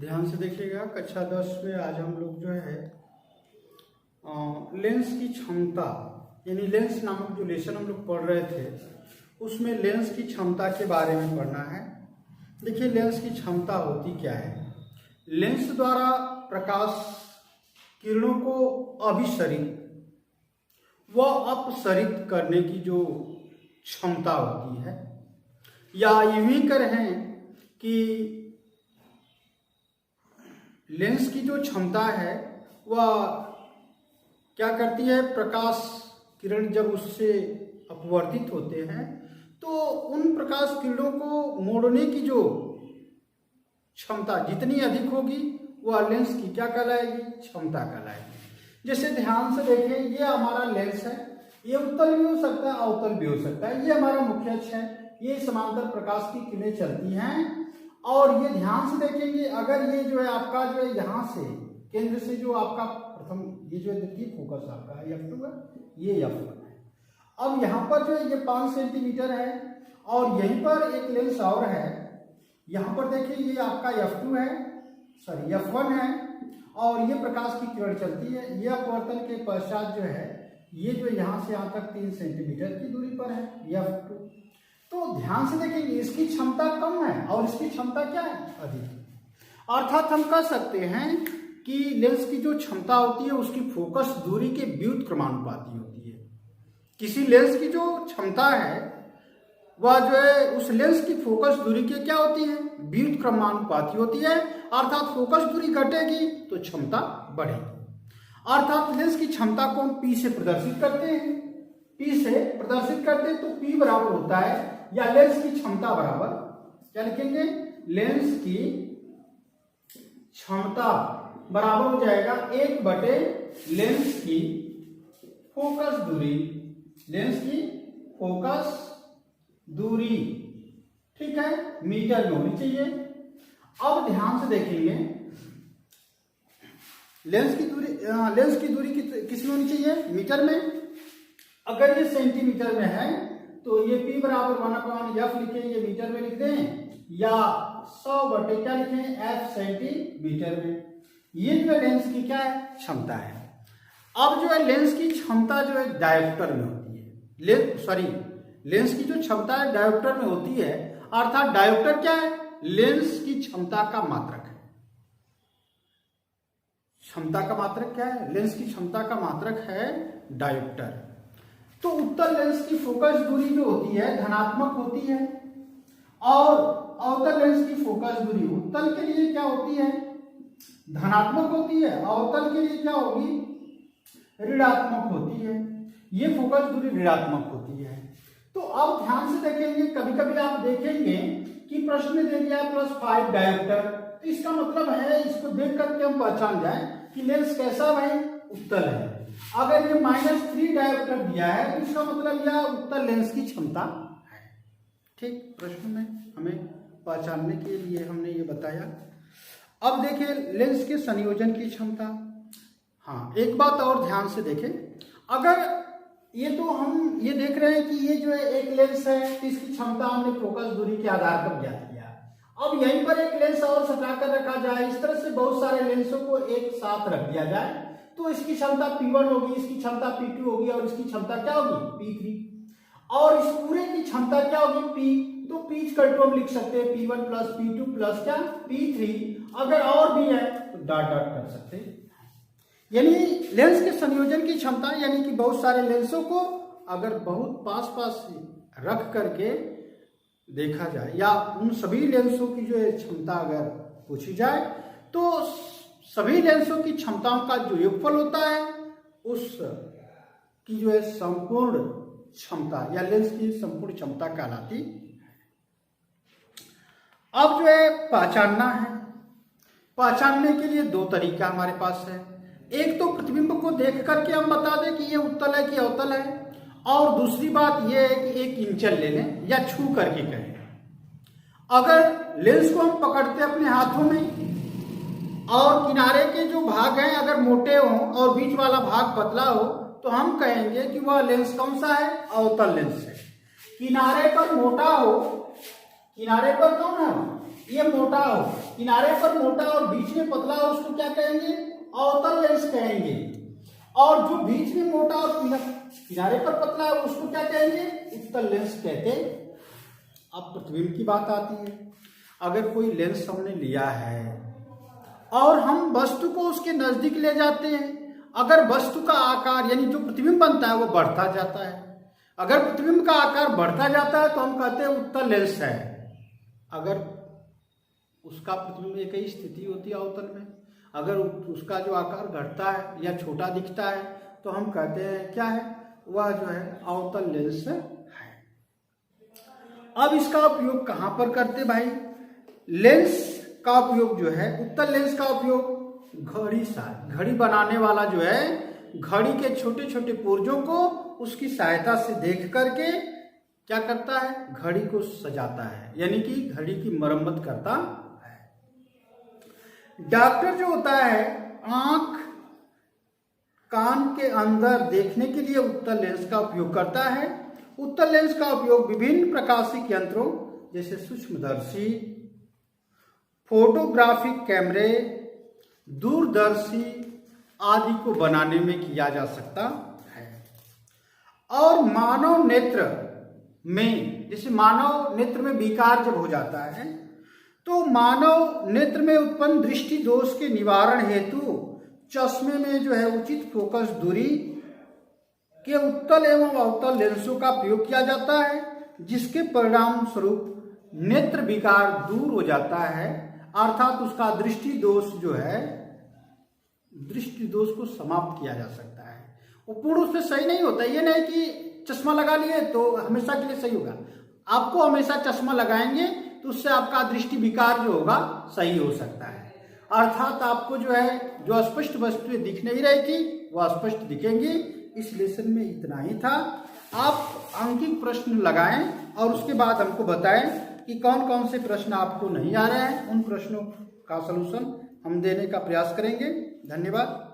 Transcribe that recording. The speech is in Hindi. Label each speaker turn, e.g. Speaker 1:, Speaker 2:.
Speaker 1: ध्यान से देखिएगा। कक्षा 10 में आज हम लोग जो है लेंस की क्षमता यानी लेंस नामक जो लेसन हम लोग पढ़ रहे थे उसमें लेंस की क्षमता के बारे में पढ़ना है। देखिए लेंस की क्षमता होती क्या है। लेंस द्वारा प्रकाश किरणों को अभिसरित व अपसरित करने की जो क्षमता होती है, या यूं कहें कि लेंस की जो क्षमता है वह क्या करती है, प्रकाश किरण जब उससे अपवर्तित होते हैं तो उन प्रकाश किरणों को मोड़ने की जो क्षमता जितनी अधिक होगी वह लेंस की क्या कहलाएगी, क्षमता कहलाएगी। जैसे ध्यान से देखें, ये हमारा लेंस है, ये उत्तल भी हो सकता है अवतल भी हो सकता है। ये हमारा मुख्य अक्ष है, ये समांतर प्रकाश की किरणें चलती हैं। और ये ध्यान से देखेंगे, अगर ये जो है आपका जो है यहाँ से केंद्र से जो आपका प्रथम ये जो देखिए फोकस आपका F2 है, ये F1 है। अब यहाँ पर जो है ये 5 सेंटीमीटर है और यहीं पर एक लेंस और है। यहाँ पर देखिए ये आपका F2 है, सॉरी F1 है और ये प्रकाश की किरण चलती है। ये अपवर्तन के पश्चात जो है ये जो यहाँ से यहाँ तक 3 सेंटीमीटर की दूरी पर है F2। तो ध्यान से देखेंगे, इसकी क्षमता कम है और इसकी क्षमता क्या है, अधिक। अर्थात हम कह सकते हैं कि लेंस की जो क्षमता होती है उसकी फोकस दूरी के व्युत्क्रमानुपाती क्रमानुपाती होती है। किसी लेंस की जो क्षमता है वह जो है उस लेंस की फोकस दूरी के क्या होती है, व्युत्क्रमानुपाती क्रमानुपाती होती है। अर्थात फोकस दूरी घटेगी तो क्षमता बढ़ेगी। अर्थात लेंस की क्षमता को हम P से प्रदर्शित करते हैं। P से प्रदर्शित करते हैं तो P बराबर होता है, या लेंस की क्षमता बराबर क्या लिखेंगे, लेंस की क्षमता बराबर हो जाएगा 1/, लेंस की फोकस दूरी, लेंस की फोकस दूरी, ठीक है, मीटर में होनी चाहिए। अब ध्यान से देखेंगे, लेंस की दूरी किस में होनी चाहिए, मीटर में। अगर ये सेंटीमीटर में है तो ये P बराबर 1/F लिखें, ये मीटर में लिख दें, या 100/, क्या लिखें, F सेंटीमीटर में। ये जो लेंस की क्या है, क्षमता है। अब जो है लेंस की क्षमता जो है डायोप्टर में होती है। लेंस की जो क्षमता है डायोप्टर में होती है। अर्थात डायोप्टर क्या है, लेंस की क्षमता का मात्रक है। क्षमता का मात्रक क्या है, लेंस की क्षमता का मात्रक है डायोप्टर। तो उत्तल लेंस की फोकस दूरी जो होती है धनात्मक होती है और अवतल लेंस की फोकस दूरी उत्तल के लिए क्या होती है, धनात्मक होती है, अवतल के लिए क्या होगी, ऋणात्मक होती है। ये फोकस दूरी ऋणात्मक होती है। तो अब ध्यान से देखेंगे, कभी कभी आप देखेंगे कि प्रश्न में दे दिया है +5 डायोप्टर, तो इसका मतलब है इसको देख करके हम पहचान जाए कि लेंस कैसा भाई, उत्तल है। अगर ये -3 डायोप्टर दिया है तो इसका मतलब यह उत्तल लेंस की क्षमता है। ठीक, प्रश्न में हमें पहचानने के लिए हमने ये बताया। अब देखिए लेंस के संयोजन की क्षमता। हाँ, एक बात और ध्यान से देखें, अगर ये तो हम ये देख रहे हैं कि ये जो है एक लेंस है तो इसकी क्षमता हमने फोकस दूरी के आधार पर ज्ञात किया। अब यहीं पर एक लेंस और सटाकर रखा जाए, इस तरह से बहुत सारे लेंसों को एक साथ रख दिया जाए तो इसकी क्षमता P1 होगी, इसकी क्षमता P2 होगी और इसकी क्षमता क्या होगी, P3। और इस पूरे की क्षमता क्या होगी, P। तो P को हम लिख सकते हैं P1 + P2 + क्या, P3। अगर और भी है तो डॉट डॉट कर सकते हैं। यानी लेंस के संयोजन की क्षमता, यानी कि बहुत सारे लेंसों को अगर बहुत पास पास रख करके देखा जाए या उन सभी लेंसों की जो है क्षमता अगर पूछी जाए तो सभी लेंसों की क्षमताओं का जो योगफल होता है उस की जो है संपूर्ण क्षमता या लेंस की संपूर्ण क्षमता कहलाती है। अब जो है पहचानना है, पहचानने के लिए 2 तरीका हमारे पास है। एक तो प्रतिबिंब को देख करके हम बता दें कि ये उत्तल है कि अवतल है, और दूसरी बात ये है कि एक इंचल ले लें या छू करके कहें। अगर लेंस को हम पकड़ते अपने हाथों में और किनारे के जो भाग हैं अगर मोटे हों और बीच वाला भाग पतला हो तो हम कहेंगे कि वह लेंस कौन सा है, अवतल लेंस है। किनारे पर मोटा हो, किनारे पर कौन है, ये मोटा हो, किनारे पर मोटा और बीच में पतला हो, उसको क्या कहेंगे? अवतल लेंस कहेंगे। और जो बीच में मोटा और किनारे पर पतला है उसको क्या कहेंगे? उत्तल लेंस कहते। अब प्रतिबिंब की बात आती है। अगर कोई लेंस हमने लिया है और हम वस्तु को उसके नजदीक ले जाते हैं, अगर वस्तु का आकार यानी जो प्रतिबिंब बनता है वो बढ़ता जाता है। अगर प्रतिबिंब का आकार बढ़ता जाता है तो हम कहते हैं उत्तल लेंस है। अगर उसका प्रतिबिंब एक ही स्थिति होती है अवतल में, अगर उसका जो आकार घटता है या छोटा दिखता है तो हम कहते हैं क्या है? वह जो है अवतल लेंस है। अब इसका उपयोग कहां पर करते भाई? लेंस का उपयोग जो है, उत्तल लेंस का उपयोग घड़ी बनाने वाला जो है घड़ी के छोटे छोटे पुर्जों को उसकी सहायता से देख करके क्या करता है? घड़ी को सजाता है, यानी कि घड़ी की मरम्मत करता है। डॉक्टर जो होता है आंख कान के अंदर देखने के लिए उत्तल लेंस का उपयोग करता है। उत्तल लेंस का उपयोग विभिन्न प्रकाशिक यंत्रों जैसे सूक्ष्मदर्शी, फोटोग्राफिक कैमरे, दूरदर्शी आदि को बनाने में किया जा सकता है। और मानव नेत्र में, जैसे मानव नेत्र में विकार जब हो जाता है तो मानव नेत्र में उत्पन्न दृष्टि दोष के निवारण हेतु चश्मे में जो है उचित फोकस दूरी के उत्तल एवं अवतल लेंसों का प्रयोग किया जाता है, जिसके परिणाम स्वरूप नेत्र विकार दूर हो जाता है। अर्थात उसका दृष्टि दोष जो है, दृष्टि दोष को समाप्त किया जा सकता है। वो पूर्ण रूप से सही नहीं होता। ये नहीं कि चश्मा लगा लिए तो हमेशा के लिए सही होगा। आपको हमेशा चश्मा लगाएंगे तो उससे आपका दृष्टि विकार जो होगा सही हो सकता है। अर्थात आपको जो है जो अस्पष्ट वस्तुएं दिख नहीं रही थी वो स्पष्ट दिखेंगी। इस लेसन में इतना ही था। आप अंकित प्रश्न लगाएं और उसके बाद हमको बताएं कि कौन कौन से प्रश्न आपको नहीं आ रहे हैं। उन प्रश्नों का सलूशन हम देने का प्रयास करेंगे। धन्यवाद।